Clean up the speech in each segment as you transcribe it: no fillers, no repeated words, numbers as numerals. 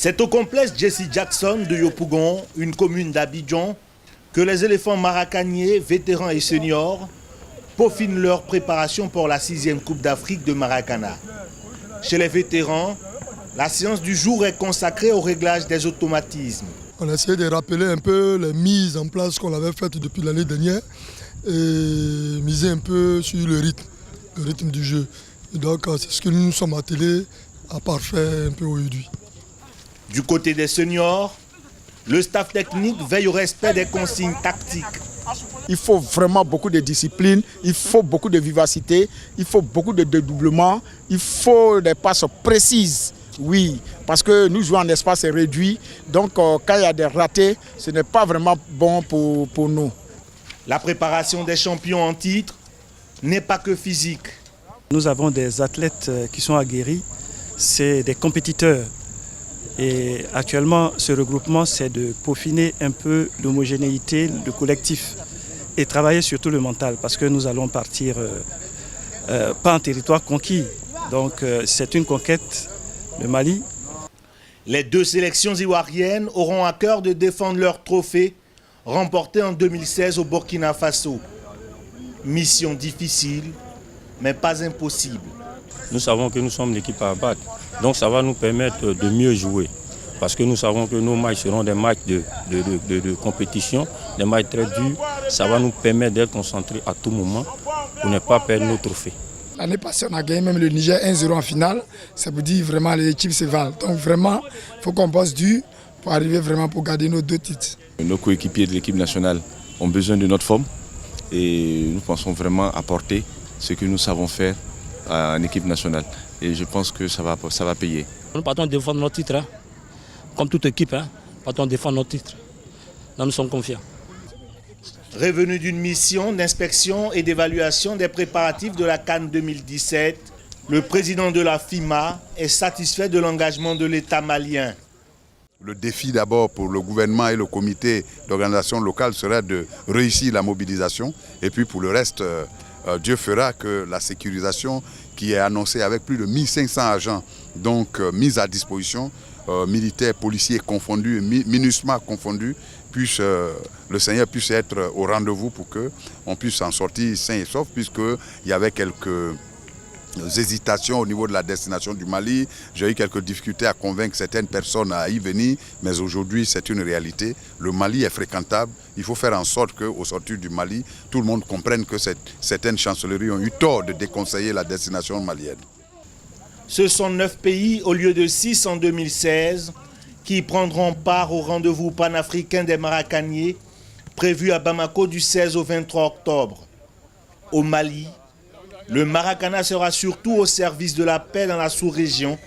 C'est au complexe Jesse Jackson de Yopougon, une commune d'Abidjan, que les éléphants maracaniers, vétérans et seniors, peaufinent leur préparation pour la 6e Coupe d'Afrique de Maracana. Chez les vétérans, la séance du jour est consacrée au réglage des automatismes. On a essayé de rappeler un peu les mises en place qu'on avait faites depuis l'année dernière et miser un peu sur le rythme du jeu. Et donc c'est ce que nous nous sommes attelés à parfaire un peu aujourd'hui. Du côté des seniors, le staff technique veille au respect des consignes tactiques. Il faut vraiment beaucoup de discipline, il faut beaucoup de vivacité, il faut beaucoup de dédoublement, il faut des passes précises. Oui, parce que nous jouons en espace réduit, donc quand il y a des ratés, ce n'est pas vraiment bon pour nous. La préparation des champions en titre n'est pas que physique. Nous avons des athlètes qui sont aguerris, c'est des compétiteurs. Et actuellement, ce regroupement, c'est de peaufiner un peu l'homogénéité, le collectif et travailler surtout le mental parce que nous allons partir pas en territoire conquis. Donc c'est une conquête, le Mali. Les deux sélections ivoiriennes auront à cœur de défendre leur trophée remporté en 2016 au Burkina Faso. Mission difficile, mais pas impossible. Nous savons que nous sommes l'équipe à battre, donc ça va nous permettre de mieux jouer. Parce que nous savons que nos matchs seront des matchs de compétition, des matchs très durs. Ça va nous permettre d'être concentrés à tout moment pour ne pas perdre nos trophées. L'année passée, on a gagné même le Niger 1-0 en finale. Ça veut dire vraiment les équipes se valent. Donc vraiment, il faut qu'on bosse dur pour arriver vraiment pour garder nos 2 titres. Nos coéquipiers de l'équipe nationale ont besoin de notre forme et nous pensons vraiment apporter ce que nous savons faire en équipe nationale. Et je pense que ça va payer. Nous partons défendre notre titre, hein. Comme toute équipe, hein. Partons défendre notre titre. Là, nous sommes confiants. Revenu d'une mission d'inspection et d'évaluation des préparatifs de la CAN 2017, le président de la FIMA est satisfait de l'engagement de l'État malien. Le défi d'abord pour le gouvernement et le comité d'organisation locale serait de réussir la mobilisation. Et puis pour le reste, Dieu fera que la sécurisation qui est annoncée avec plus de 1500 agents donc mis à disposition, militaires, policiers confondus, MINUSMA confondus, le Seigneur puisse être au rendez-vous pour qu'on puisse en sortir sain et sauf, puisqu'il y avait quelques hésitations au niveau de la destination du Mali. J'ai eu quelques difficultés à convaincre certaines personnes à y venir, mais aujourd'hui c'est une réalité. Le Mali est fréquentable. Il faut faire en sorte qu'au sortir du Mali, tout le monde comprenne que certaines chancelleries ont eu tort de déconseiller la destination malienne. Ce sont 9 pays au lieu de 6 en 2016 qui prendront part au rendez-vous panafricain des Maracaniers prévu à Bamako du 16 au 23 octobre. Au Mali, le Maracana sera surtout au service de la paix dans la sous-région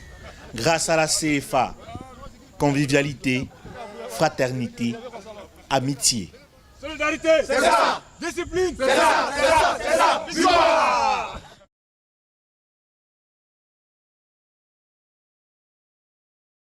grâce à la CFA. Convivialité, fraternité, amitié. Solidarité, c'est ça. Discipline, c'est ça. Victoire.